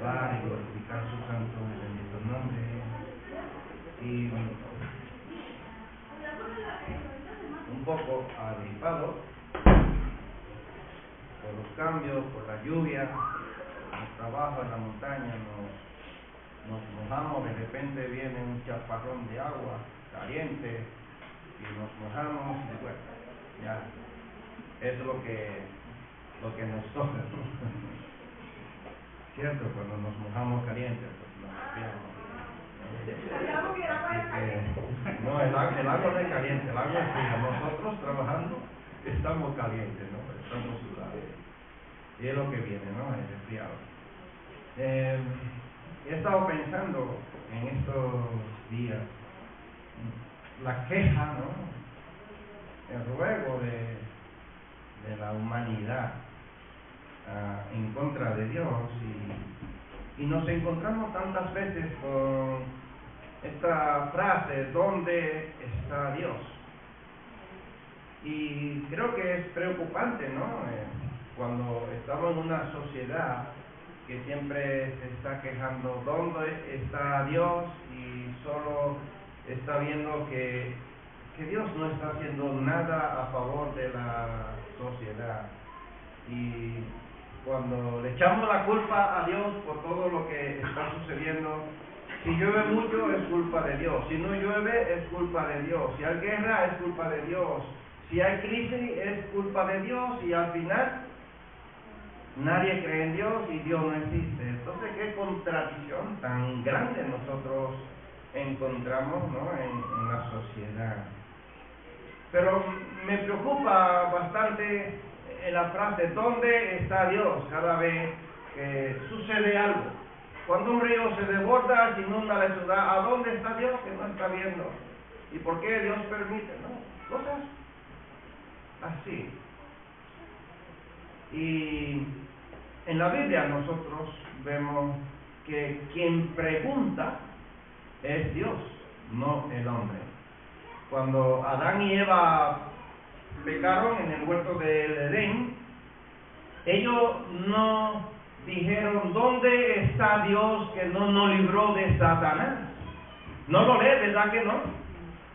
alabar y glorificar su santo y bendito nombre. Y un poco agripado por los cambios, por la lluvia, el trabajo en la montaña, nos mojamos, de repente viene un chaparrón de agua caliente y nos mojamos y bueno, ya, eso es lo que nos toca, ¿no? Cierto, cuando nos mojamos caliente, pues nos resfriamos. No, el agua no es caliente, el agua es fría. Nosotros trabajando estamos calientes, ¿no? Estamos sudados. Y es lo que viene, ¿no? El resfriado. He estado pensando en estos días la queja, ¿no? El ruego de la humanidad en contra de Dios, y nos encontramos tantas veces con esta frase: ¿dónde está Dios? Y creo que es preocupante, ¿no? Cuando estamos en una sociedad que siempre se está quejando ¿dónde está Dios? Y solo está viendo que Dios no está haciendo nada a favor de la sociedad. Y cuando le echamos la culpa a Dios por todo lo que está sucediendo, si llueve mucho es culpa de Dios, si no llueve es culpa de Dios, si hay guerra es culpa de Dios, si hay crisis es culpa de Dios, y al final nadie cree en Dios y Dios no existe. Entonces, qué contradicción tan grande nosotros encontramos, ¿no? en la sociedad. Pero me preocupa bastante la frase ¿dónde está Dios? Cada vez que sucede algo, cuando un río se desborda, se inunda la ciudad, ¿a dónde está Dios que no está viendo? ¿Y por qué Dios permite? ¿No? Cosas así. Y en la Biblia nosotros vemos que quien pregunta es Dios, no el hombre. Cuando Adán y Eva pecaron en el huerto del Edén, ellos no dijeron ¿dónde está Dios que no nos libró de Satanás? No lo lee, ¿verdad que no?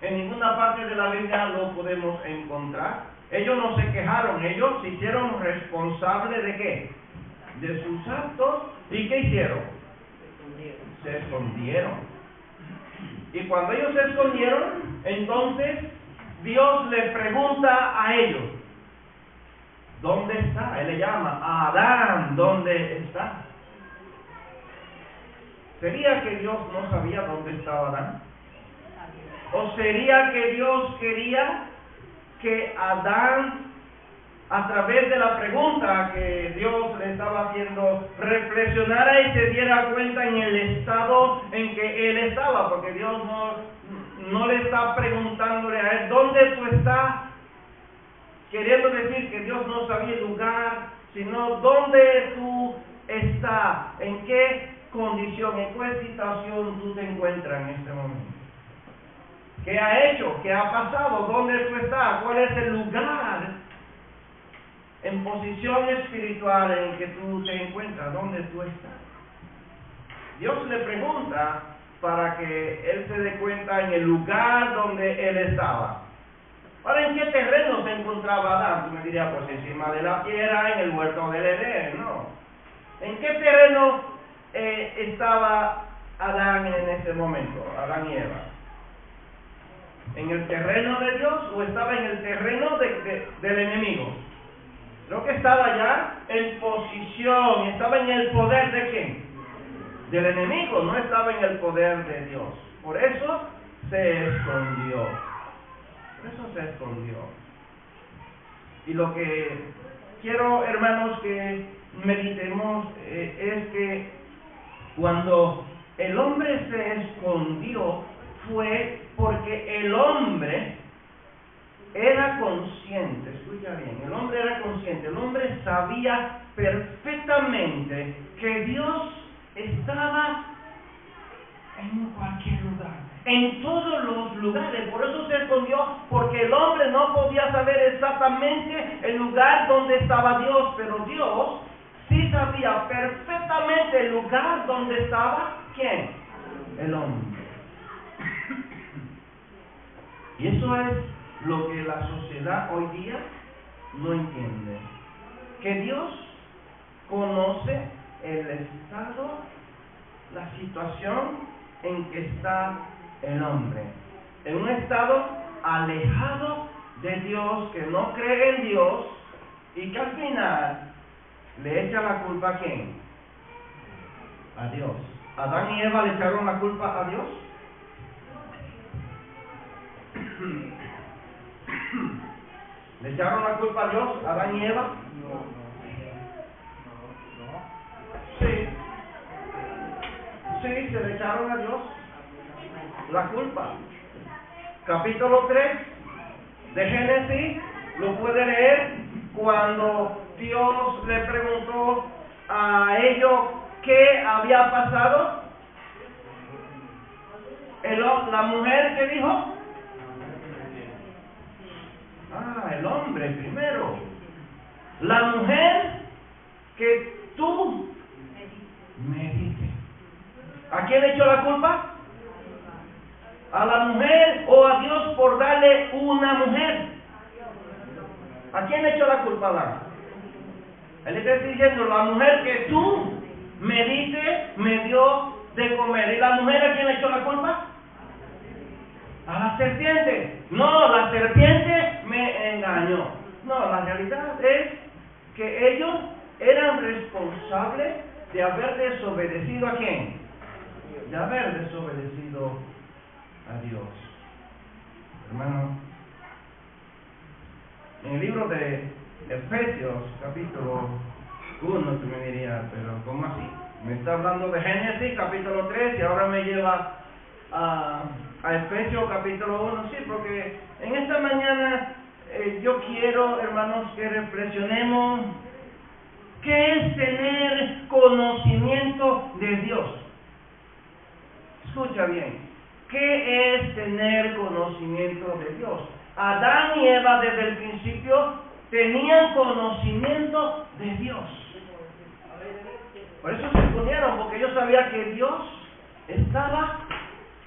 En ninguna parte de la Biblia lo podemos encontrar. Ellos no se quejaron, ellos se hicieron responsables ¿de qué? De sus actos. ¿Y qué hicieron? Se escondieron. Y cuando ellos se escondieron, entonces Dios le pregunta a ellos ¿dónde está? Él le llama a Adán, ¿dónde está? ¿Sería que Dios no sabía dónde estaba Adán? ¿O sería que Dios quería que Adán, a través de la pregunta que Dios le estaba haciendo, reflexionara y se diera cuenta en el estado en que él estaba? Porque Dios no le está preguntándole a él ¿dónde tú estás? Queriendo decir que Dios no sabía el lugar, sino ¿dónde tú estás? ¿En qué condición, en qué situación tú te encuentras en este momento? ¿Qué ha hecho? ¿Qué ha pasado? ¿Dónde tú estás? ¿Cuál es el lugar en posición espiritual en que tú te encuentras? ¿Dónde tú estás? Dios le pregunta para que él se dé cuenta en el lugar donde él estaba. Ahora, ¿en qué terreno se encontraba Adán? Tú me dirías, pues encima de la tierra, en el huerto del Edén, ¿no? ¿En qué terreno estaba Adán en ese momento, Adán y Eva? ¿En el terreno de Dios o estaba en el terreno del enemigo? Creo que estaba ya en posición, estaba en el poder ¿de quién? Del enemigo, no estaba en el poder de Dios. Por eso se escondió. Por eso se escondió. Y lo que quiero, hermanos, que meditemos es que cuando el hombre se escondió fue porque el hombre era consciente. Escucha bien, el hombre era consciente, el hombre sabía perfectamente que Dios estaba en cualquier lugar, en todos los lugares. Por eso se escondió, porque el hombre no podía saber exactamente el lugar donde estaba Dios, pero Dios sí sabía perfectamente el lugar donde estaba, ¿quién? El hombre. Y eso es lo que la sociedad hoy día no entiende. Que Dios conoce el estado, la situación en que está el hombre. En un estado alejado de Dios, que no cree en Dios, y que al final le echa la culpa ¿a quién? A Dios. ¿Adán y Eva le echaron la culpa a Dios? ¿Le echaron la culpa a Dios, Adán y Eva? Sí. Sí, se le echaron a Dios la culpa. Capítulo 3 de Génesis, lo puede leer, cuando Dios le preguntó a ellos qué había pasado. La mujer que dijo, el hombre primero. La mujer que tú me diste. ¿A quién le echó la culpa? ¿A la mujer o a Dios por darle una mujer? ¿A quién le echó la culpa, Adán? Él está diciendo, la mujer que tú me diste, me dio de comer. ¿Y la mujer a quién le echó la culpa? A la serpiente. No, la serpiente me engañó. No, la realidad es que ellos eran responsables de haber desobedecido ¿a quién? De haber desobedecido a Dios. Hermano, en el libro de Efesios, capítulo 1, tú me dirías, pero ¿cómo así? Me está hablando de Génesis, capítulo 3, y ahora me lleva a Efesios, capítulo 1. Sí, porque en esta mañana yo quiero, hermanos, que reflexionemos qué es tener conocimiento de Dios. Escucha bien, ¿qué es tener conocimiento de Dios? Adán y Eva desde el principio tenían conocimiento de Dios. Por eso se escondieron, porque ellos sabían que Dios estaba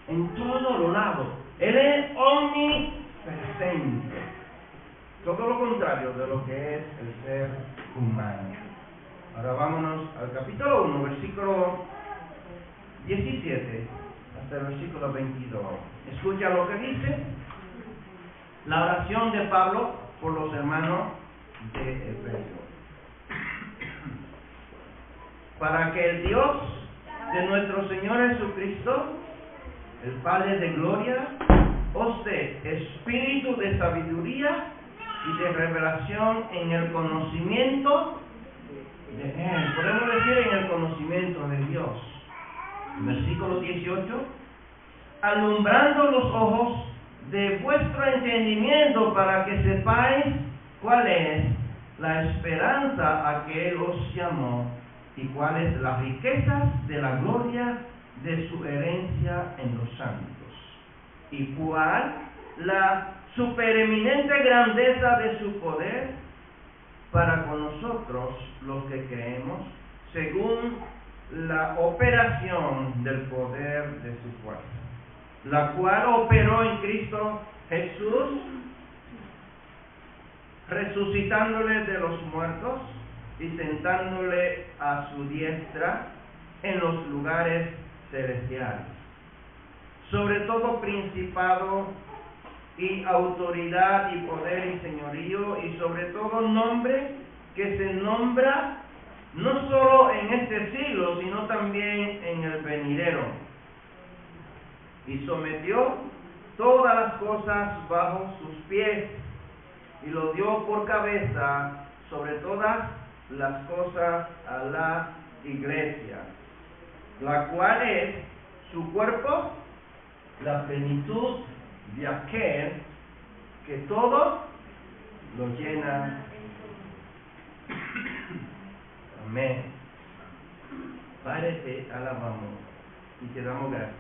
en todos los lados. Él es omnipresente. Todo lo contrario de lo que es el ser humano. Ahora vámonos al capítulo 1, versículo 17 hasta el versículo 22. Escucha lo que dice la oración de Pablo por los hermanos de Efesios. Para que el Dios de nuestro Señor Jesucristo, el Padre de gloria, os dé espíritu de sabiduría y de revelación en el conocimiento de Él. Podemos decir en el conocimiento de Dios. Versículo 18. Alumbrando los ojos de vuestro entendimiento para que sepáis cuál es la esperanza a que Él os llamó y cuáles las riquezas de la gloria de su herencia en los santos, y cuál la supereminente grandeza de su poder para con nosotros los que creemos, según la operación del poder de su fuerza, la cual operó en Cristo Jesús, resucitándole de los muertos y sentándole a su diestra en los lugares celestiales, sobre todo principado y autoridad y poder y señorío, y sobre todo nombre que se nombra no solo en este siglo, sino también en el venidero. Y sometió todas las cosas bajo sus pies, y lo dio por cabeza sobre todas las cosas a la iglesia, la cual es su cuerpo, la plenitud de aquel que todo lo llena. Amén. Padre, te alabamos y te damos gracias,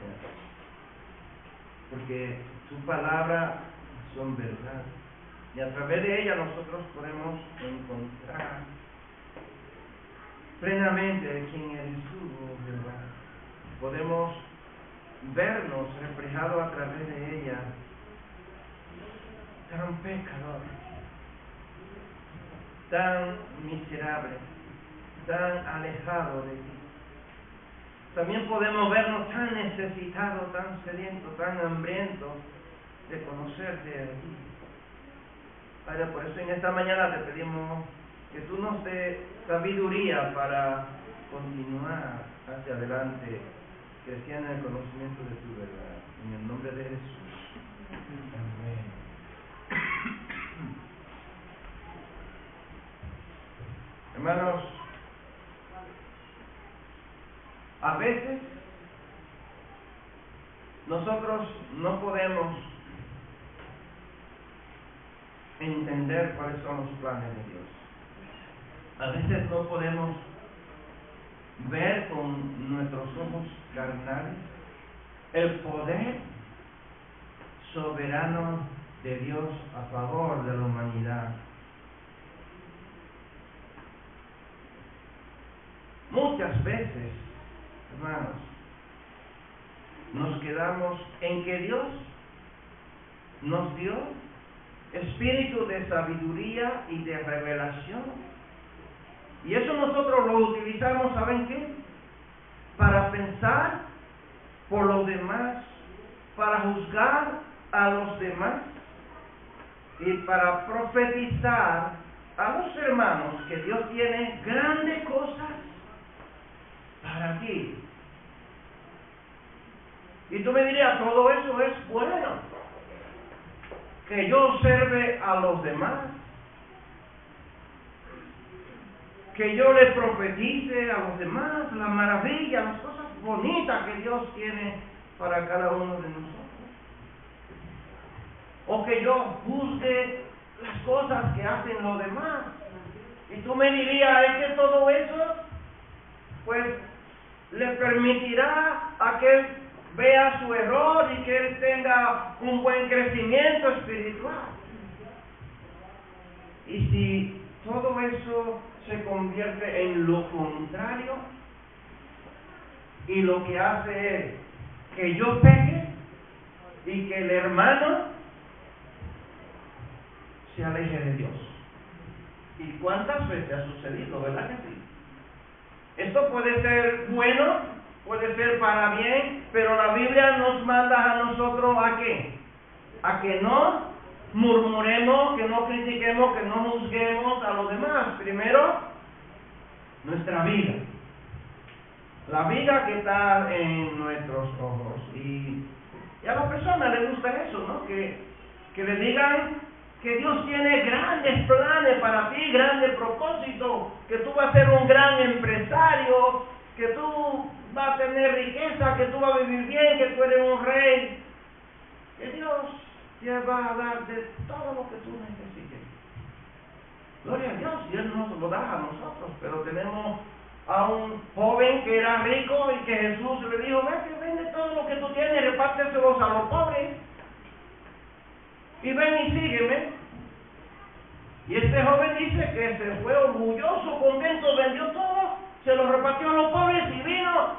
porque tu palabra son verdad, y a través de ella nosotros podemos encontrar plenamente de quién eres tú, oh Jehová. Podemos vernos reflejados a través de ella, tan pecador, tan miserable, tan alejado de ti. También podemos vernos tan necesitados, tan sedientos, tan hambrientos de conocerte a ti. Padre, por eso en esta mañana te pedimos que tú nos des sabiduría para continuar hacia adelante, creciendo en el conocimiento de tu verdad. En el nombre de Jesús. Amén. Hermanos, a veces nosotros no podemos entender cuáles son los planes de Dios. A veces no podemos ver con nuestros ojos carnales el poder soberano de Dios a favor de la humanidad. Muchas veces, hermanos, nos quedamos en que Dios nos dio espíritu de sabiduría y de revelación. Y eso nosotros lo utilizamos, ¿saben qué? Para pensar por los demás, para juzgar a los demás y para profetizar a los hermanos que Dios tiene grandes cosas para ti. Y tú me dirías, todo eso es bueno, que yo observe a los demás, que yo les profetice a los demás las maravillas, las cosas bonitas que Dios tiene para cada uno de nosotros, o que yo juzgue las cosas que hacen los demás. Y tú me dirías, es que todo eso pues le permitirá a que él vea su error y que él tenga un buen crecimiento espiritual. Y si todo eso se convierte en lo contrario y lo que hace es que yo peque y que el hermano se aleje de Dios. ¿Y cuántas veces ha sucedido, verdad que sí? Esto puede ser bueno, puede ser para bien, pero la Biblia nos manda a nosotros ¿a qué? A que no murmuremos, que no critiquemos, que no juzguemos a los demás. Primero, nuestra vida. La vida que está en nuestros ojos. Y a la persona le gusta eso, ¿no? Que le digan que Dios tiene grandes planes para ti, grandes propósitos, que tú vas a ser un gran empresario, que tú vas a tener riqueza, que tú vas a vivir bien, que tú eres un rey, que Dios te va a dar de todo lo que tú necesites. Gloria a Dios, y Él nos lo da a nosotros, pero tenemos a un joven que era rico y que Jesús le dijo, ven que vende todo lo que tú tienes, repárteselos a los pobres, y ven y sígueme. Y este joven dice que se fue orgulloso, contento, vendió todo, se lo repartió a los pobres y vino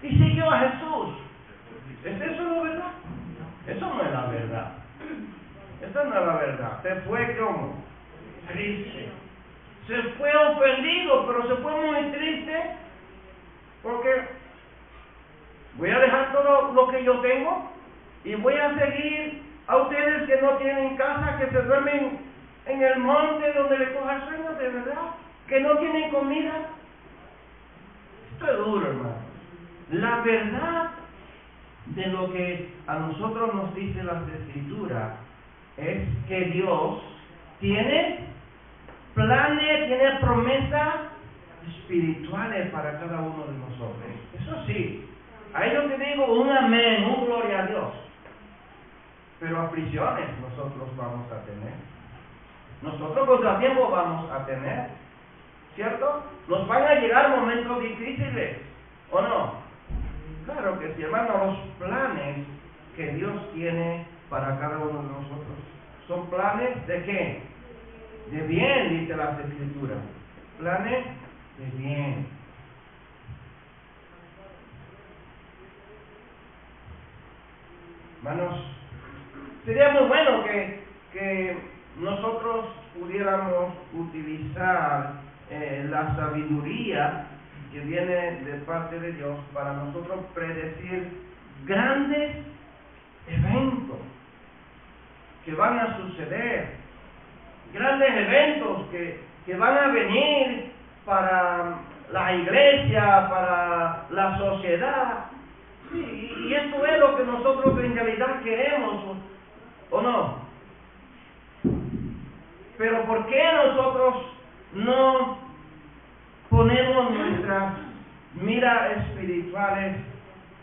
y siguió a Jesús. ¿Es eso la verdad? Eso no es la verdad. Esa no es la verdad. Se fue como triste. Se fue ofendido, pero se fue muy triste porque voy a dejar todo lo que yo tengo y voy a seguir a ustedes que no tienen casa, que se duermen en el monte donde le coja sueño, de verdad, que no tienen comida. Esto es duro, hermano. La verdad de lo que a nosotros nos dice la Escritura es que Dios tiene planes, tiene promesas espirituales para cada uno de nosotros. Eso sí, a ellos te digo un amén, un gloria a Dios. Pero aflicciones nosotros vamos a tener. Nosotros contratiempos vamos a tener. ¿Cierto? Nos van a llegar momentos difíciles, ¿o no? Claro que sí, hermano. Los planes que Dios tiene para cada uno de nosotros son planes ¿de qué? De bien, dice las Escrituras. Planes de bien. Hermanos, sería muy bueno que nosotros pudiéramos utilizar la sabiduría que viene de parte de Dios para nosotros predecir grandes eventos que van a suceder, grandes eventos que van a venir para la iglesia, para la sociedad. Sí, y esto es lo que nosotros en realidad queremos, ¿o no? Pero ¿por qué nosotros no ponemos nuestras miras espirituales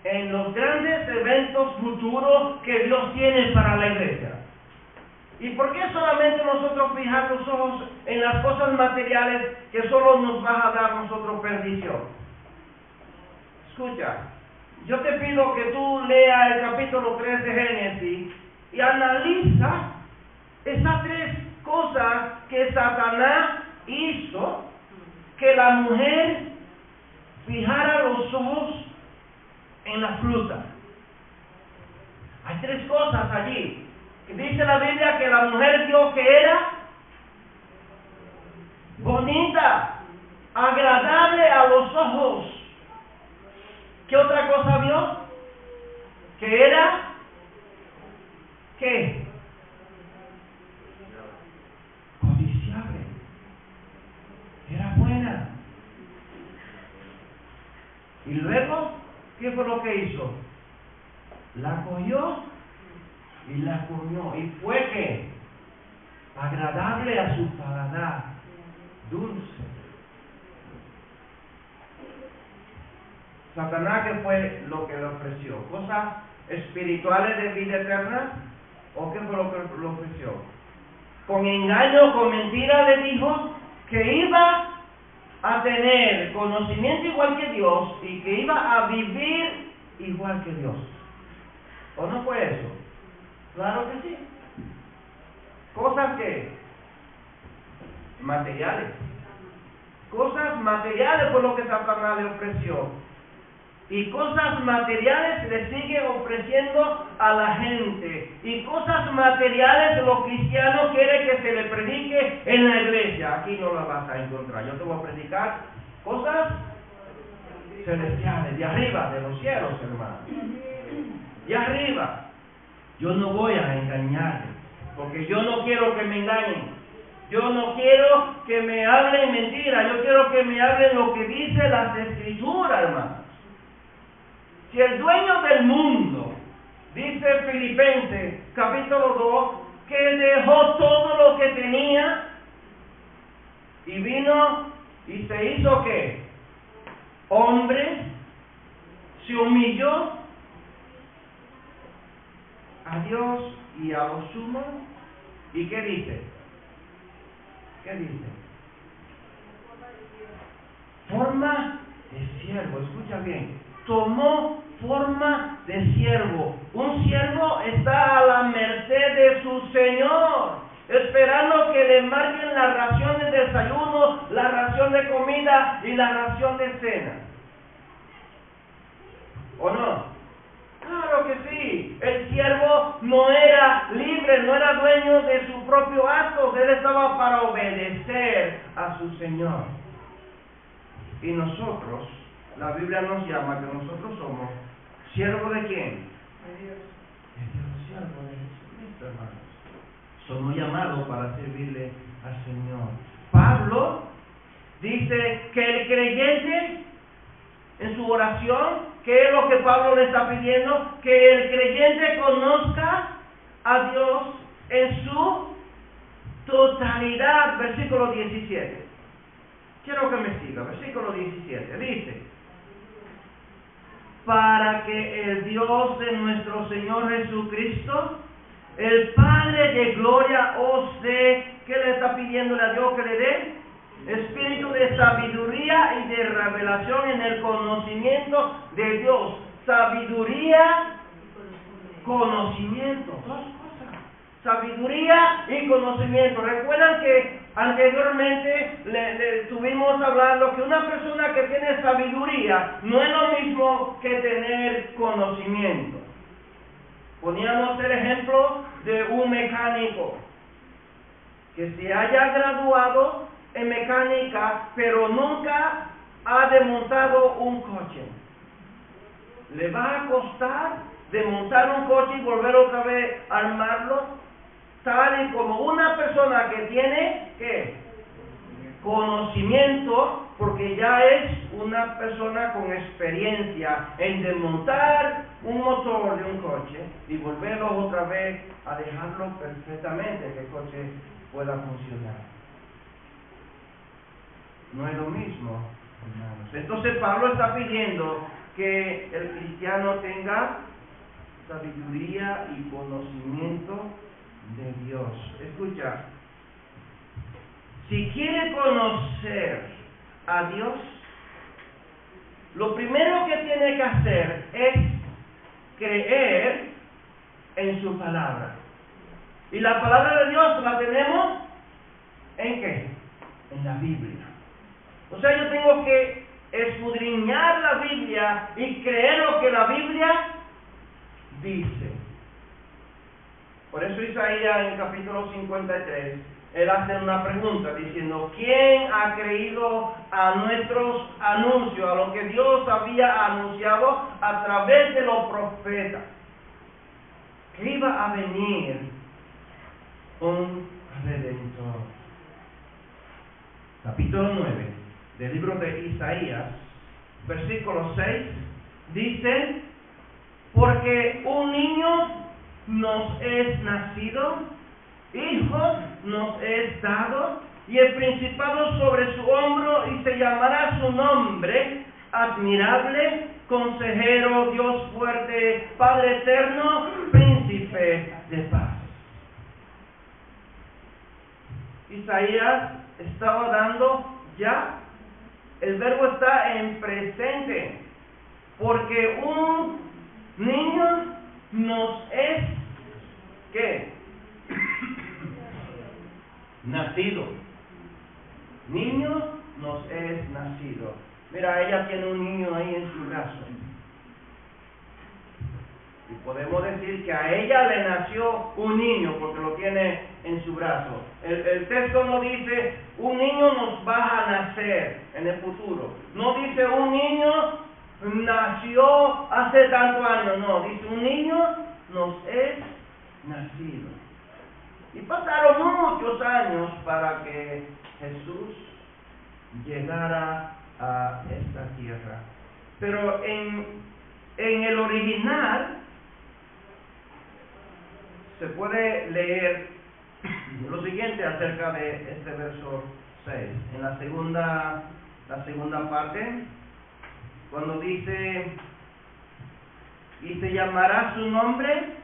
en los grandes eventos futuros que Dios tiene para la iglesia? ¿Y por qué solamente nosotros fijar los ojos en las cosas materiales que solo nos van a dar nosotros perdición? Escucha, yo te pido que tú leas el capítulo 3 de Génesis y analiza esas tres cosas que Satanás hizo que la mujer fijara los ojos en la fruta. Hay tres cosas allí. Dice la Biblia que la mujer vio que era bonita, agradable a los ojos. ¿Qué otra cosa vio? Que era, ¿qué? Codiciable. Era buena. Y luego, ¿qué fue lo que hizo? La cogió y la comió. Y fue que agradable a su paladar, dulce. Satanás, ¿qué fue lo que le ofreció? ¿Cosas espirituales de vida eterna? ¿O qué fue lo que le ofreció? Con engaño, con mentira le dijo que iba a tener conocimiento igual que Dios y que iba a vivir igual que Dios. ¿O no fue eso? Claro que sí. Cosas que materiales. Cosas materiales fue lo que Satanás le ofreció. Y cosas materiales le sigue ofreciendo a la gente. Y cosas materiales los cristianos quieren que se le predique en la iglesia. Aquí no la vas a encontrar. Yo te voy a predicar cosas celestiales, de arriba, de los cielos, hermano. De arriba. Yo no voy a engañarle, porque yo no quiero que me engañen. Yo no quiero que me hablen mentiras. Yo quiero que me hablen lo que dice las Escrituras, hermano. Si el dueño del mundo, dice Filipenses capítulo 2, que dejó todo lo que tenía y vino y se hizo ¿qué? Hombre, se humilló a Dios y a los sumos. ¿Y qué dice? ¿Qué dice? Forma de siervo, escucha bien. Tomó forma de siervo. Un siervo está a la merced de su Señor, esperando que le marquen la ración de desayuno, la ración de comida y la ración de cena. ¿O no? Claro que sí. El siervo no era libre, no era dueño de su propio acto. Él estaba para obedecer a su Señor. Y nosotros, la Biblia nos llama que nosotros somos siervos de quién? De Dios. De Dios, siervos de Jesucristo, hermanos. Somos llamados para servirle al Señor. Pablo dice que el creyente en su oración, ¿qué es lo que Pablo le está pidiendo? Que el creyente conozca a Dios en su totalidad. Versículo 17. Quiero que me siga. Versículo 17. Dice: para que el Dios de nuestro Señor Jesucristo, el Padre de gloria, os dé, ¿qué le está pidiéndole a Dios que le dé? Espíritu de sabiduría y de revelación en el conocimiento de Dios. Sabiduría, conocimiento, dos cosas. Sabiduría y conocimiento. Recuerdan que Anteriormente le estuvimos hablando que una persona que tiene sabiduría no es lo mismo que tener conocimiento. Poníamos el ejemplo de un mecánico que se haya graduado en mecánica, pero nunca ha desmontado un coche. Le va a costar desmontar un coche y volver otra vez a armarlo, tal y como una persona que tiene, ¿qué? Conocimiento, porque ya es una persona con experiencia en desmontar un motor de un coche y volverlo otra vez a dejarlo perfectamente, que el coche pueda funcionar. No es lo mismo, hermanos. Entonces Pablo está pidiendo que el cristiano tenga sabiduría y conocimiento de Dios. Escucha, si quiere conocer a Dios, lo primero que tiene que hacer es creer en su palabra. Y la palabra de Dios la tenemos ¿en qué? En la Biblia. O sea, yo tengo que escudriñar la Biblia y creer lo que la Biblia dice. Por eso Isaías en el capítulo 53, él hace una pregunta diciendo: ¿quién ha creído a nuestros anuncios, a lo que Dios había anunciado a través de los profetas? Que iba a venir un Redentor. Capítulo 9 del libro de Isaías, versículo 6, dice: porque un niño nos es nacido, hijo nos es dado, y el principado sobre su hombro, y se llamará su nombre admirable, consejero, Dios fuerte, Padre eterno, príncipe de paz. Isaías estaba dando ya, el verbo está en presente, porque un niño nos es, ¿qué? Nacido. Niño nos es nacido. Mira, ella tiene un niño ahí en su brazo. Y podemos decir que a ella le nació un niño porque lo tiene en su brazo. El texto no dice un niño nos va a nacer en el futuro. No dice un niño nació hace tantos años. No, dice un niño nos es nacido. Y pasaron muchos años para que Jesús llegara a esta tierra. Pero en el original se puede leer lo siguiente acerca de este verso 6. En la segunda parte, cuando dice: y se llamará su nombre,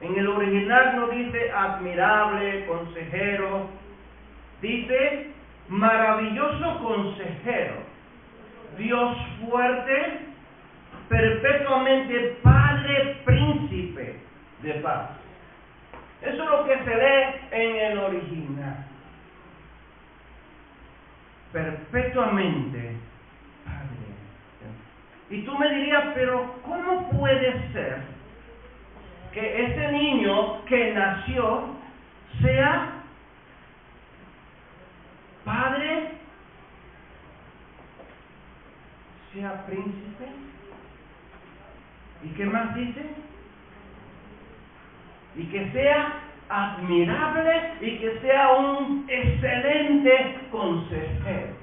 en el original no dice admirable, consejero, dice maravilloso consejero, Dios fuerte, perpetuamente Padre, príncipe de paz. Eso es lo que se lee en el original. Perpetuamente Padre. Y tú me dirías, pero ¿cómo puede ser que ese niño que nació sea padre, sea príncipe? ¿Y qué más dice? Y que sea admirable y que sea un excelente consejero.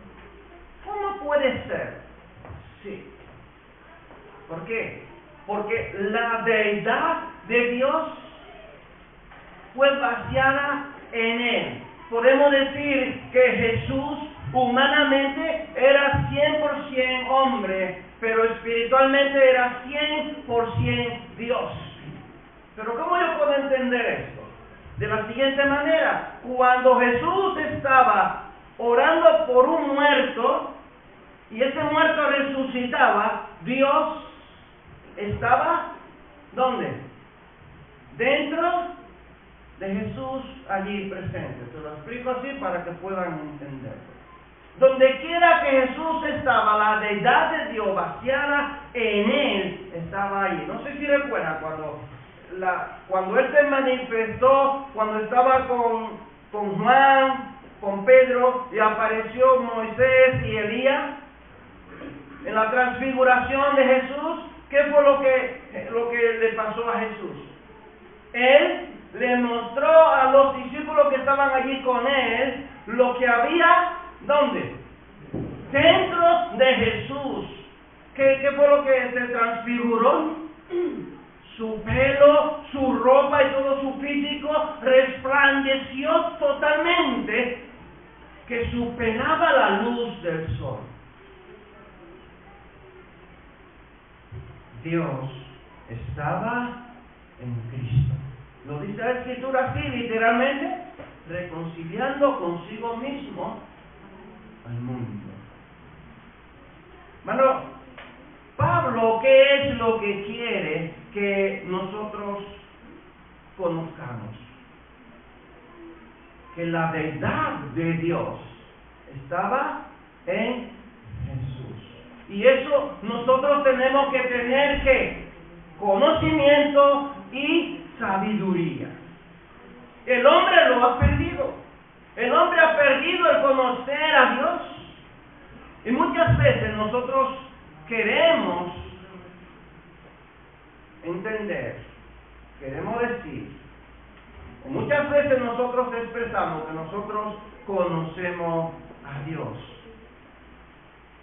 ¿Cómo puede ser? Sí. ¿Por qué? Porque la deidad de Dios fue vaciada en Él. Podemos decir que Jesús humanamente era 100% hombre, pero espiritualmente era 100% Dios. Pero ¿cómo yo puedo entender esto? De la siguiente manera: cuando Jesús estaba orando por un muerto y ese muerto resucitaba, Dios estaba ¿dónde? Dentro de Jesús allí presente. Se lo explico así para que puedan entenderlo. Donde quiera que Jesús estaba, la deidad de Dios vaciada en Él estaba ahí. No sé si recuerdan cuando Él se manifestó, cuando estaba con Juan, con Pedro, y apareció Moisés y Elías en la transfiguración de Jesús. ¿Qué fue lo que le pasó a Jesús? Él le mostró a los discípulos que estaban allí con Él lo que había, ¿dónde? Dentro de Jesús. ¿Qué fue lo que se transfiguró? Su pelo, su ropa y todo su físico resplandeció totalmente, que superaba la luz del sol. Dios estaba en Cristo. Lo dice la Escritura así, literalmente, reconciliando consigo mismo al mundo. Hermano, Pablo, ¿qué es lo que quiere que nosotros conozcamos? Que la deidad de Dios estaba en Jesús. Y eso nosotros tenemos que tener ¿qué? Conocimiento y sabiduría. El hombre lo ha perdido. El hombre ha perdido el conocer a Dios. Y muchas veces nosotros queremos entender, queremos decir, o muchas veces nosotros expresamos que nosotros conocemos a Dios.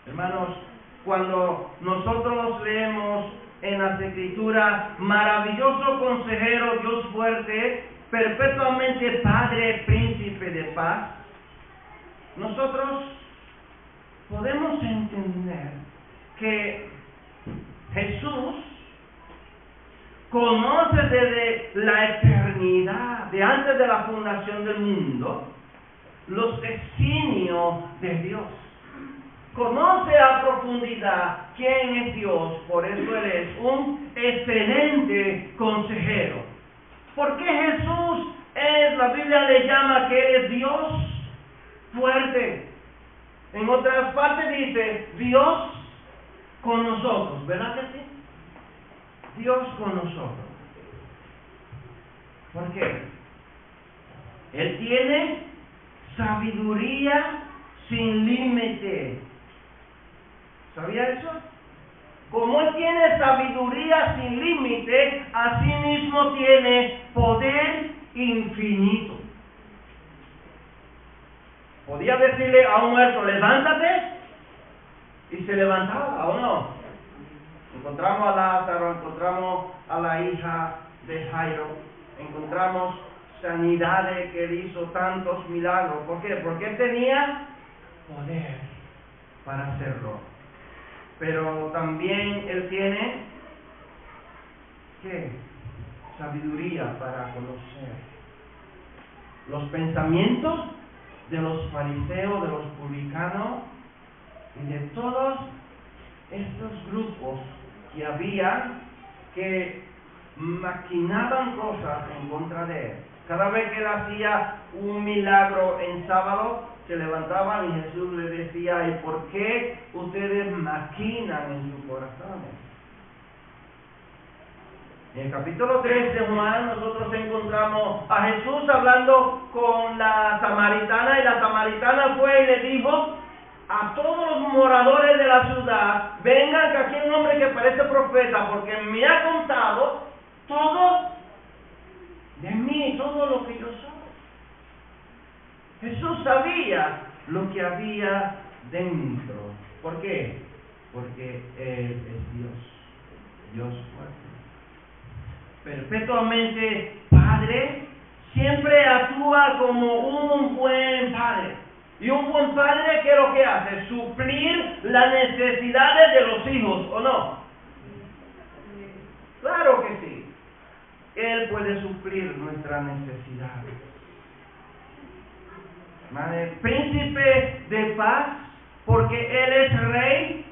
Hermanos, cuando nosotros leemos en las Escrituras, maravilloso consejero, Dios fuerte, perpetuamente Padre, príncipe de paz, nosotros podemos entender que Jesús conoce desde la eternidad, de antes de la fundación del mundo, los designios de Dios. Conoce a profundidad quién es Dios, por eso Él es un excelente consejero. ¿Por qué Jesús la Biblia le llama que Él es Dios fuerte? En otras partes dice, Dios con nosotros, ¿verdad que sí? Dios con nosotros. ¿Por qué? Él tiene sabiduría sin límite. ¿Sabía eso? Como Él tiene sabiduría sin límite, así mismo tiene poder infinito. Podía decirle a un muerto, levántate, y se levantaba, ¿o no? Encontramos a Lázaro, encontramos a la hija de Jairo, encontramos sanidades que Él hizo, tantos milagros. ¿Por qué? Porque Él tenía poder para hacerlo. Pero también Él tiene, ¿qué? Sabiduría para conocer los pensamientos de los fariseos, de los publicanos y de todos estos grupos que había que maquinaban cosas en contra de Él. Cada vez que Él hacía un milagro en sábado, se levantaban y Jesús les decía, ¿y por qué ustedes maquinan en sus corazones? En el capítulo 3 de Juan nosotros encontramos a Jesús hablando con la samaritana, y la samaritana fue y le dijo a todos los moradores de la ciudad, vengan que aquí hay un hombre que parece profeta, porque me ha contado todo de mí, todo lo que yo soy. Jesús sabía lo que había dentro. ¿Por qué? Porque Él es Dios, Dios fuerte. Perpetuamente Padre, siempre actúa como un buen Padre. Y un buen Padre, ¿qué es lo que hace? Suplir las necesidades de los hijos, ¿o no? Claro que sí. Él puede suplir nuestras necesidades. Príncipe de paz, porque Él es Rey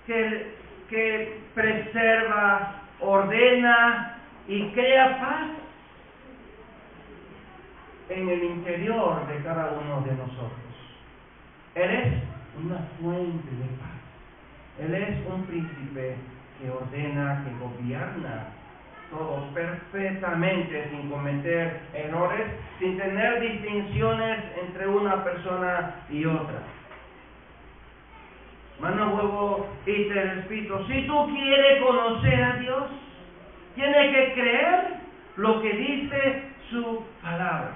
que preserva, ordena y crea paz. en el interior de cada uno de nosotros. Él es una fuente de paz. Él es un príncipe que ordena, que gobierna todo perfectamente, sin cometer errores, sin tener distinciones entre una persona y otra. Hermano, vuelvo y te repito, si tú quieres conocer a Dios, tienes que creer lo que dice su palabra.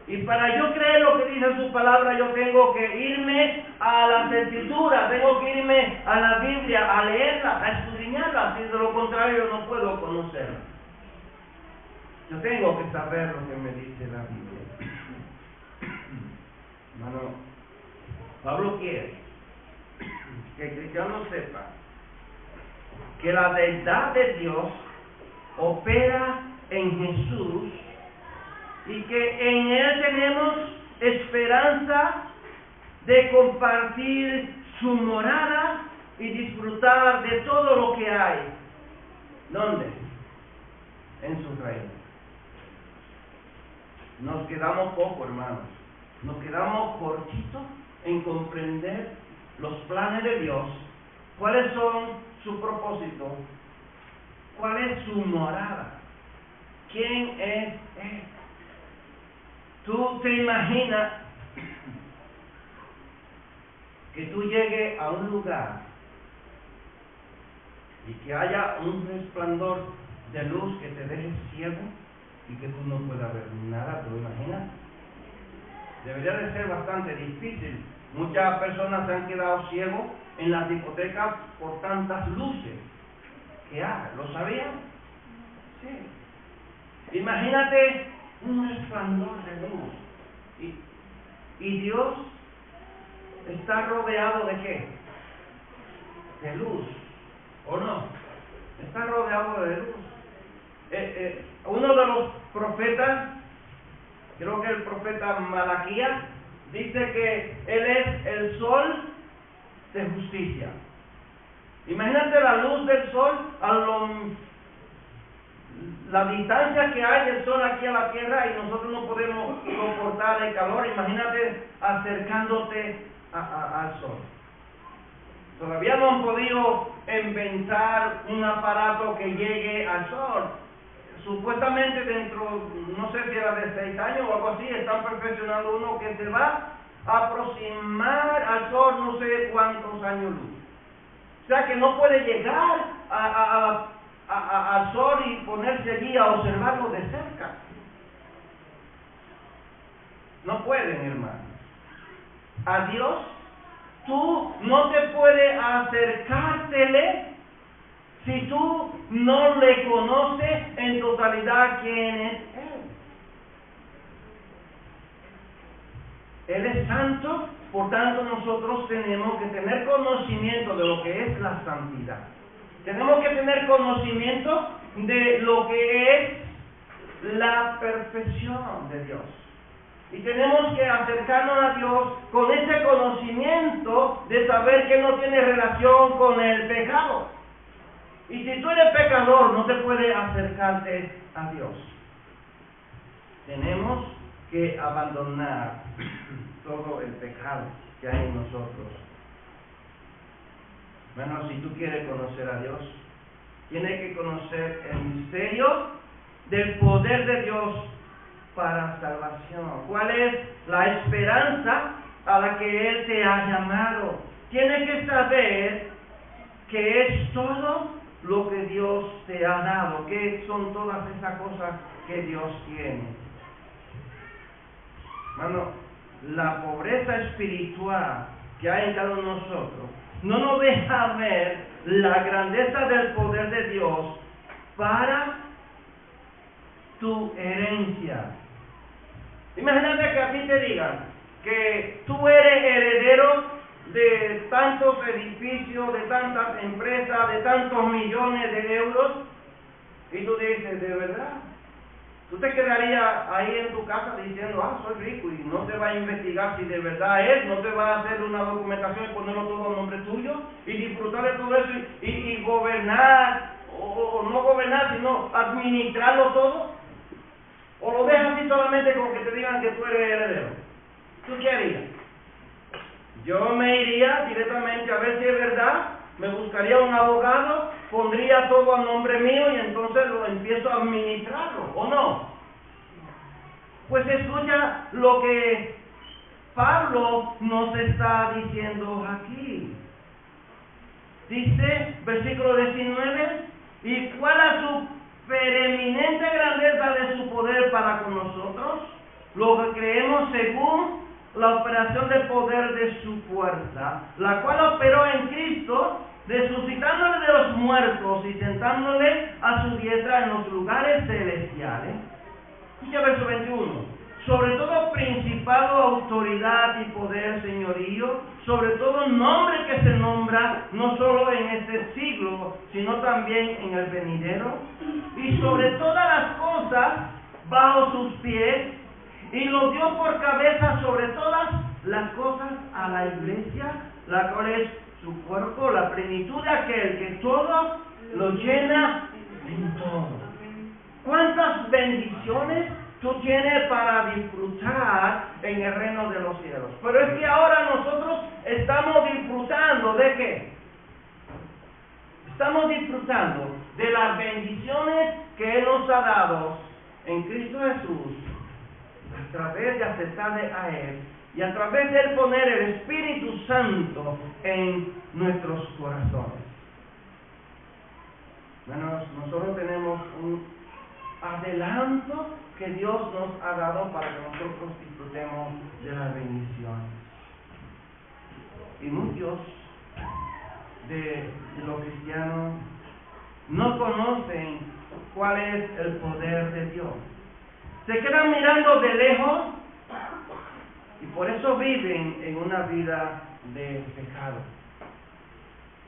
Y para yo creer lo que dice su palabra, yo tengo que irme a las Escrituras, tengo que irme a la Biblia, a leerla, a escudriñarla, si de lo contrario no puedo conocerla. Yo tengo que saber lo que me dice la Biblia. Hermano, Pablo quiere que el cristiano sepa que la deidad de Dios opera en Jesús y que en Él tenemos esperanza de compartir su morada y disfrutar de todo lo que hay. ¿Dónde? En su reino. Nos quedamos poco, hermanos. Nos quedamos cortitos en comprender los planes de Dios, cuáles son su propósito, cuál es su morada, quién es Él. Tú te imaginas que tú llegues a un lugar y que haya un resplandor de luz que te deje ciego y que tú no puedas ver nada. ¿Te lo imaginas? Debería de ser bastante difícil. Muchas personas se han quedado ciegos en las discotecas por tantas luces que hay. ¿Lo sabían? Sí. Imagínate un resplandor de luz. Y Dios está rodeado de ¿qué? De luz. ¿O no? Está rodeado de luz. Uno de los profetas, creo que el profeta Malaquías, dice que Él es el sol de justicia. Imagínate la luz del sol, la distancia que hay del sol aquí a la tierra, y nosotros no podemos soportar el calor. Imagínate acercándote al sol. Todavía no han podido inventar un aparato que llegue al sol. Supuestamente dentro, no sé si era de 6 años o algo así, están perfeccionando uno que se va a aproximar al sol no sé cuántos años luz. O sea que no puede llegar al sol y ponerse allí a observarlo de cerca. No pueden, hermano. A Dios, tú no te puedes acercártele si tú no le conoces en totalidad quién es Él. Él es santo, por tanto nosotros tenemos que tener conocimiento de lo que es la santidad. Tenemos que tener conocimiento de lo que es la perfección de Dios. Y tenemos que acercarnos a Dios con ese conocimiento de saber que no tiene relación con el pecado. Y si tú eres pecador, no te puedes acercarte a Dios. Tenemos que abandonar todo el pecado que hay en nosotros. Bueno, si tú quieres conocer a Dios, tienes que conocer el misterio del poder de Dios para salvación. ¿Cuál es la esperanza a la que Él te ha llamado? Tienes que saber que es todo lo que Dios te ha dado, que son todas esas cosas que Dios tiene. Hermano, la pobreza espiritual que hay en cada uno de nosotros no nos deja ver la grandeza del poder de Dios para tu herencia. Imagínate que a ti te digan que tú eres heredero de tantos edificios, de tantas empresas, de tantos millones de euros, y tú dices, ¿de verdad? Tú te quedarías ahí en tu casa diciendo, soy rico, y no te va a investigar si de verdad es, no te va a hacer una documentación y ponerlo todo a nombre tuyo, y disfrutar de todo eso, y gobernar, o no gobernar, sino administrarlo todo. ¿O lo dejas así solamente con que te digan que tú eres heredero? ¿Tú qué harías? Yo me iría directamente a ver si es verdad, me buscaría un abogado, pondría todo a nombre mío y entonces lo empiezo a administrarlo, ¿o no? Pues escucha lo que Pablo nos está diciendo aquí. Dice, versículo 19, ¿y cuál es su preeminente grandeza de su poder para con nosotros? Lo que creemos según la operación de poder de su fuerza, la cual operó en Cristo, resucitándole de los muertos y sentándole a su diestra en los lugares celestiales. Escucha verso 21. Sobre todo principado, autoridad y poder, señorío, sobre todo nombre que se nombra, no solo en este siglo, sino también en el venidero, y sobre todas las cosas bajo sus pies, y lo dio por cabeza sobre todas las cosas a la iglesia, la cual es su cuerpo, la plenitud de aquel que todo lo llena en todo. ¿Cuántas bendiciones tú tienes para disfrutar en el reino de los cielos? Pero es que ahora nosotros estamos disfrutando ¿de qué? Estamos disfrutando de las bendiciones que Él nos ha dado en Cristo Jesús a través de aceptarle a Él y a través de Él poner el Espíritu Santo en nuestros corazones. Bueno, nosotros tenemos un adelanto que Dios nos ha dado para que nosotros disfrutemos de las bendiciones. Y muchos de los cristianos no conocen cuál es el poder de Dios. Se quedan mirando de lejos y por eso viven en una vida de pecado.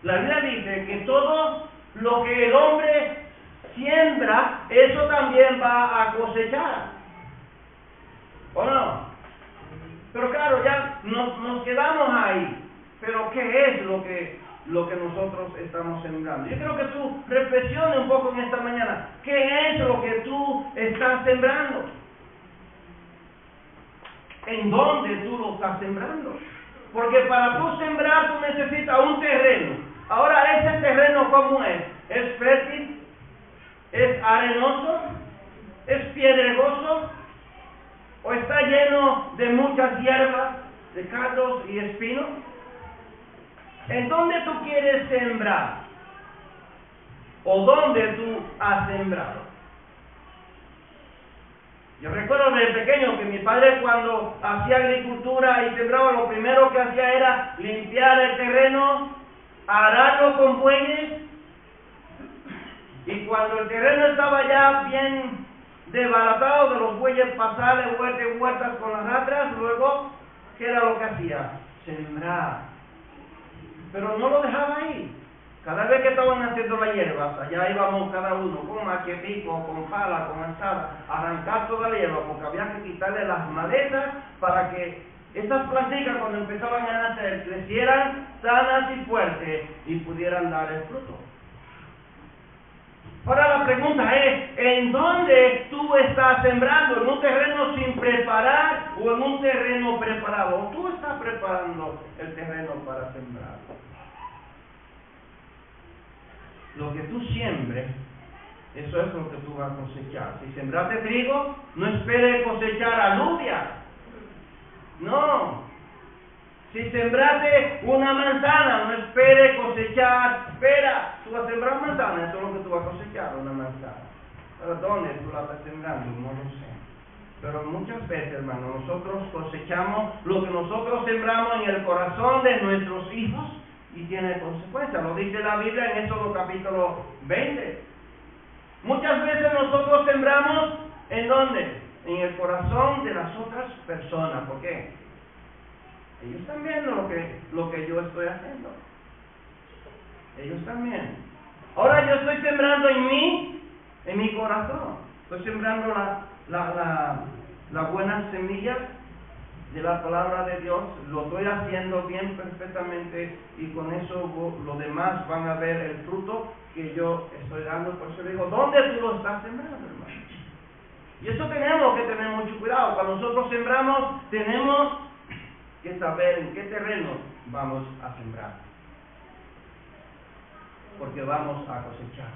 La Biblia dice que todo lo que el hombre siembra, eso también va a cosechar. ¿O no? Pero claro, ya nos quedamos ahí. Pero ¿qué es lo que nosotros estamos sembrando? Yo creo que tú reflexiones un poco en esta mañana. ¿Qué es lo que tú estás sembrando? ¿En dónde tú lo estás sembrando? Porque para tú sembrar tú necesitas un terreno. Ahora, ¿ese terreno cómo es? ¿Es fértil? ¿Es arenoso? ¿Es pedregoso? ¿O está lleno de muchas hierbas, de cardos y espinos? ¿En dónde tú quieres sembrar? ¿O dónde tú has sembrado? Yo recuerdo de pequeño que mi padre, cuando hacía agricultura y sembraba, lo primero que hacía era limpiar el terreno, ararlo con bueyes, y cuando el terreno estaba ya bien desbaratado de los bueyes, pasarle vueltas con las ratras, luego, ¿qué era lo que hacía? Sembrar. Pero no lo dejaba ahí. Cada vez que estaban haciendo las hierbas, allá íbamos cada uno con maquetico, con pala, con alzada, a arrancar toda la hierba, porque había que quitarle las maletas para que estas plantitas, cuando empezaban a nacer, crecieran sanas y fuertes y pudieran dar el fruto. Ahora la pregunta es, ¿en dónde tú estás sembrando? ¿En un terreno sin preparar o en un terreno preparado? ¿O tú estás preparando el terreno para sembrar? Lo que tú siembres, eso es lo que tú vas a cosechar. Si sembraste trigo, no esperes cosechar alubia. No. Si sembraste una manzana, no esperes cosechar pera. Tú vas a sembrar manzana, eso es lo que tú vas a cosechar, una manzana. ¿Pero dónde tú la estás sembrando? No lo sé. Pero muchas veces, hermano, nosotros cosechamos lo que nosotros sembramos en el corazón de nuestros hijos y tiene consecuencias. Lo dice la Biblia en Éxodo capítulo 20. Muchas veces nosotros sembramos, ¿en dónde? En el corazón de las otras personas. ¿Por qué? Ellos están viendo lo que yo estoy haciendo. Ellos también. Ahora yo estoy sembrando en mi corazón. Estoy sembrando la buena semilla de la palabra de Dios. Lo estoy haciendo bien, perfectamente, y con eso los demás van a ver el fruto que yo estoy dando. Por eso digo, ¿dónde tú lo estás sembrando, hermano? Y eso tenemos que tener mucho cuidado. Cuando nosotros sembramos, tenemos que saber en qué terreno vamos a sembrar, porque vamos a cosechar.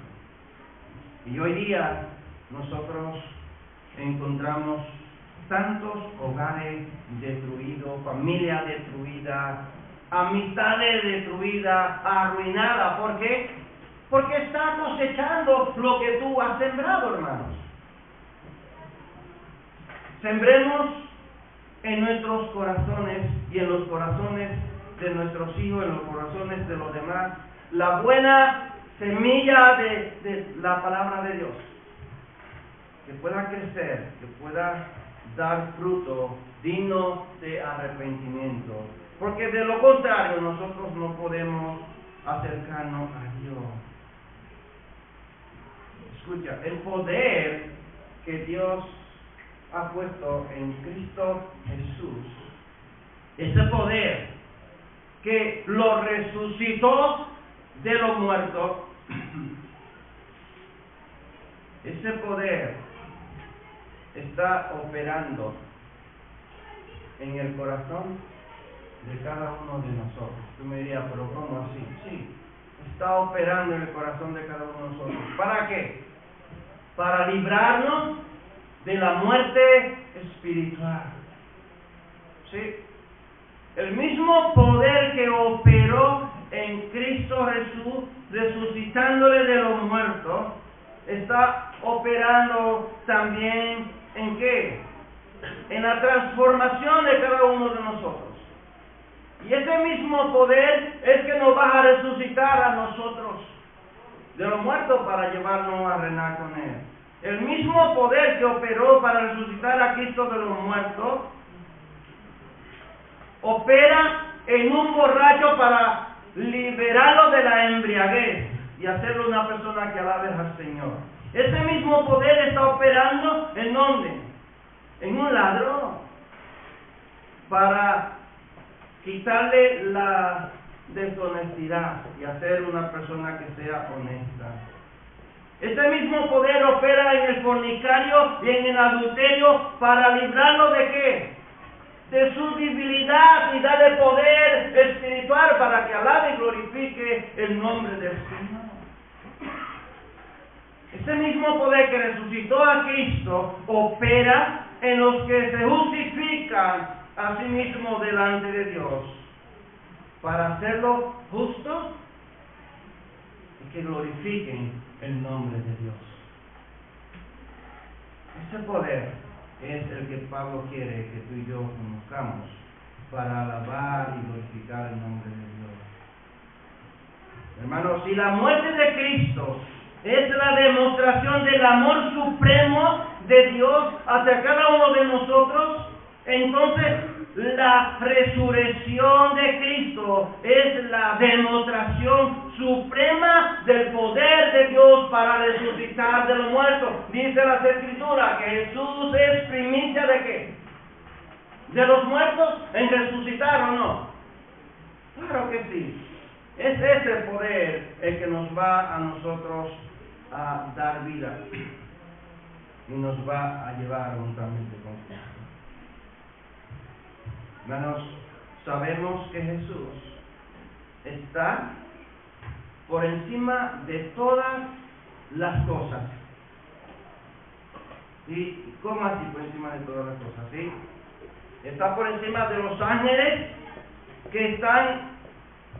Y hoy día nosotros encontramos tantos hogares destruidos, familias destruidas, amistades destruidas, arruinadas. ¿Por qué? Porque está cosechando lo que tú has sembrado, hermanos. Sembremos en nuestros corazones y en los corazones de nuestros hijos, en los corazones de los demás, la buena semilla de la palabra de Dios, que pueda crecer, que pueda dar fruto digno de arrepentimiento, porque de lo contrario nosotros no podemos acercarnos a Dios. Escucha, el poder que Dios ha puesto en Cristo Jesús, ese poder que lo resucitó de los muertos, ese poder está operando en el corazón de cada uno de nosotros. Tú me dirías, pero ¿cómo así? Sí, está operando en el corazón de cada uno de nosotros. ¿Para qué? Para librarnos de la muerte espiritual. ¿Sí? El mismo poder que operó en Cristo Jesús, resucitándole de los muertos, está operando también ¿en qué? En la transformación de cada uno de nosotros. Y ese mismo poder es que nos va a resucitar a nosotros de los muertos para llevarnos a reinar con Él. El mismo poder que operó para resucitar a Cristo de los muertos, opera en un borracho para liberarlo de la embriaguez y hacerlo una persona que alabe al Señor. Ese mismo poder está operando ¿en dónde? En un ladrón, para quitarle la deshonestidad y hacer una persona que sea honesta. Ese mismo poder opera en el fornicario y en el adulterio para librarlo ¿de qué? De su debilidad y darle poder espiritual para que alabe y glorifique el nombre del Señor. Ese mismo poder que resucitó a Cristo opera en los que se justifican a sí mismos delante de Dios para hacerlo justo y que glorifiquen el nombre de Dios. Ese poder es el que Pablo quiere que tú y yo conozcamos para alabar y glorificar el nombre de Dios. Hermanos, si la muerte de Cristo es la demostración del amor supremo de Dios hacia cada uno de nosotros, entonces la resurrección de Cristo es la demostración suprema del poder de Dios para resucitar de los muertos. Dice las Escrituras que Jesús es primicia ¿de qué? ¿De los muertos en resucitar o no? Claro que sí. Es ese poder el que nos va a nosotros a dar vida y nos va a llevar juntamente con Cristo. Hermanos, sabemos que Jesús está por encima de todas las cosas. ¿Y cómo así por encima de todas las cosas? ¿Sí? Está por encima de los ángeles que están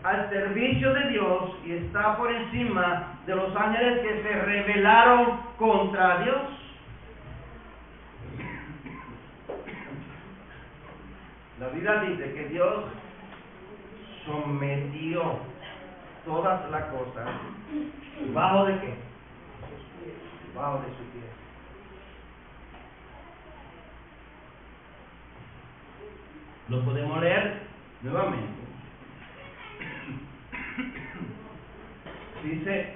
al servicio de Dios y está por encima de los ángeles que se rebelaron contra Dios. La Biblia dice que Dios sometió todas las cosas ¿bajo de qué? Bajo de su pie. Lo podemos leer nuevamente. Dice,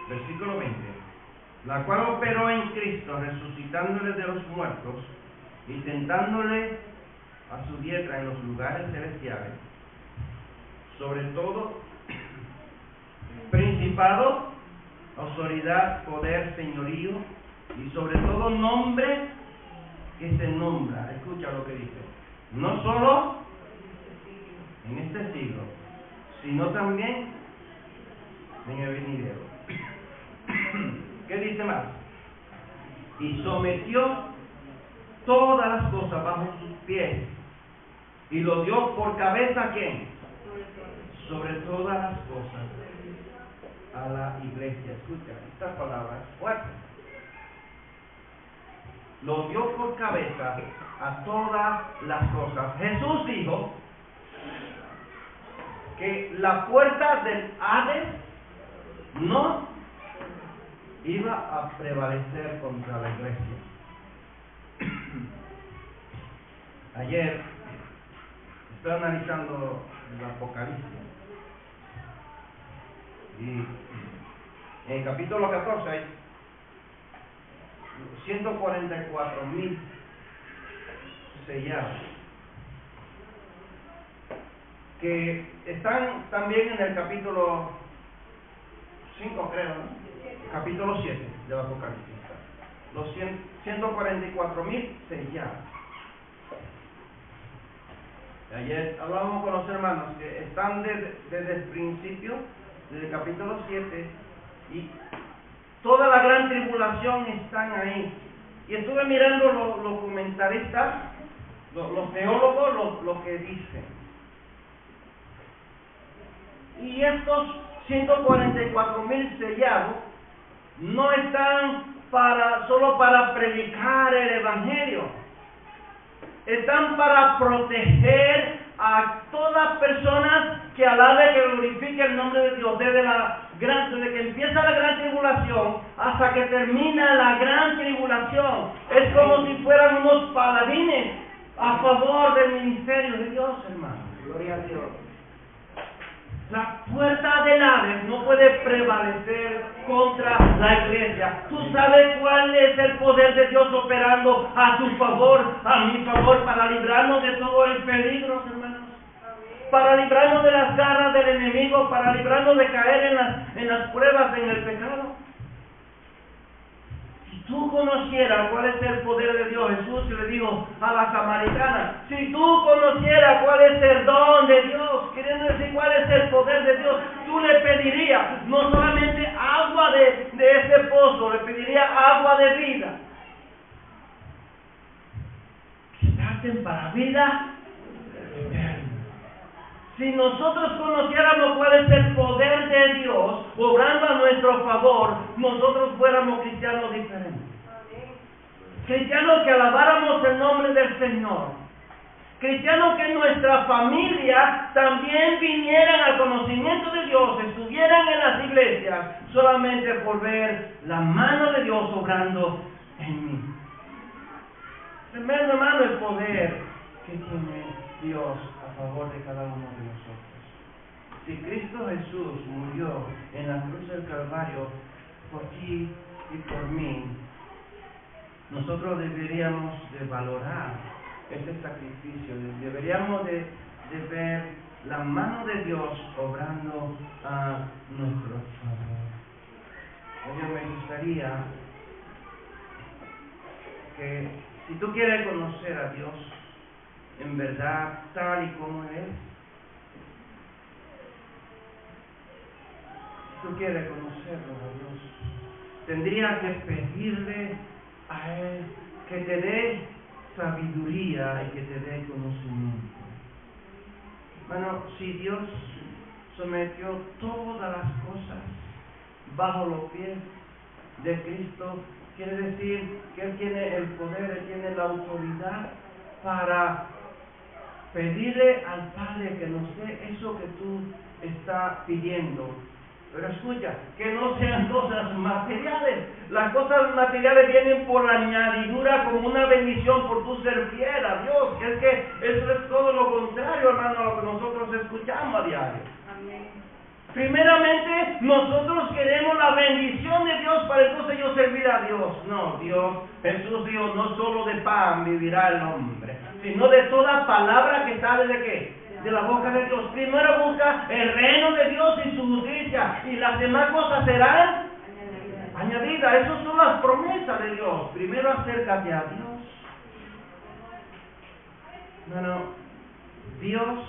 versículo 20, la cual operó en Cristo, resucitándole de los muertos y sentándole a su diestra en los lugares celestiales, sobre todo principado, autoridad, poder, señorío y sobre todo nombre que se nombra. Escucha lo que dice. No solo en este siglo, sino también en el venidero. ¿Qué dice más? Y sometió todas las cosas bajo sus pies y lo dio por cabeza ¿a quién? Sobre todas las cosas a la iglesia. Escucha, estas palabras fuertes. Lo dio por cabeza a todas las cosas. Jesús dijo que la puerta del Hades no iba a prevalecer contra la iglesia. Ayer estoy analizando el Apocalipsis y en el capítulo 14 hay 144,000 sellados que están también en el capítulo 5, creo, ¿no? Capítulo 7 del Apocalipsis. Los 144,000 sellados. Ayer hablábamos con los hermanos que están desde el principio, desde el capítulo 7, y toda la gran tribulación están ahí. Y estuve mirando los comentaristas, los teólogos, lo que dicen. Y estos 144,000 sellados no están solo para predicar el Evangelio. Están para proteger a todas personas que alaben, que glorifiquen el nombre de Dios, desde que empieza la gran tribulación hasta que termina la gran tribulación. Es como si fueran unos paladines a favor del ministerio de Dios, hermano. Gloria a Dios. La puerta del Hades no puede prevalecer contra la iglesia. ¿Tú sabes cuál es el poder de Dios operando a tu favor, a mi favor, para librarnos de todo el peligro, hermanos? Para librarnos de las garras del enemigo, para librarnos de caer en las pruebas, en el pecado. Si tú conocieras cuál es el poder de Dios, Jesús le dijo a la samaritana, si tú conocieras cuál es el don de Dios, queriendo decir cuál es el poder de Dios, tú le pedirías no solamente agua de ese pozo, le pedirías agua de vida. Que traten para vida eterna. Si nosotros conociéramos cuál es el poder de Dios obrando a nuestro favor, nosotros fuéramos cristianos diferentes. Cristianos que alabáramos el nombre del Señor. Cristianos que en nuestra familia también vinieran al conocimiento de Dios, estuvieran en las iglesias, solamente por ver la mano de Dios obrando en mí. Tremendo, hermano, el poder que tiene Dios a favor de cada uno de nosotros. Si Cristo Jesús murió en la cruz del Calvario por ti y por mí, nosotros deberíamos de valorar ese sacrificio, deberíamos de ver la mano de Dios obrando a nuestro favor. Yo me gustaría que si tú quieres conocer a Dios en verdad tal y como es, si tú quieres conocerlo a Dios, tendrías que pedirle a Él que te dé sabiduría y que te dé conocimiento. Bueno, si Dios sometió todas las cosas bajo los pies de Cristo, quiere decir que Él tiene el poder, Él tiene la autoridad para pedirle al Padre que nos dé eso que tú estás pidiendo. Pero escucha, que no sean cosas materiales. Las cosas materiales vienen por añadidura como una bendición por tu ser fiel a Dios. Que es que eso es todo lo contrario, hermano, a lo que nosotros escuchamos a diario. Amén. Primeramente, nosotros queremos la bendición de Dios para entonces yo servir a Dios. No, Jesús dijo, no solo de pan vivirá el hombre, sino de toda palabra que sale de ¿qué? De la boca de Dios. Primero busca el reino de Dios y su justicia, y las demás cosas serán añadida. Esas son las promesas de Dios. Primero acércate a Dios. Bueno, Dios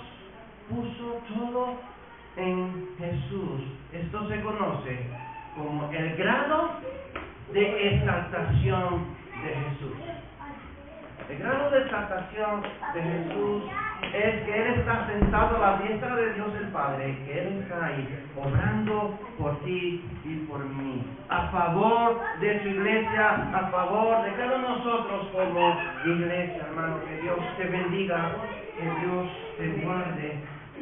puso todo en Jesús. Esto se conoce como el grado de exaltación de Jesús. El grado de exaltación de Jesús es que Él está sentado a la diestra de Dios el Padre, que Él está ahí, obrando por ti y por mí, a favor de su iglesia, a favor de cada uno de nosotros como iglesia, hermano. Que Dios te bendiga, que Dios te guarde.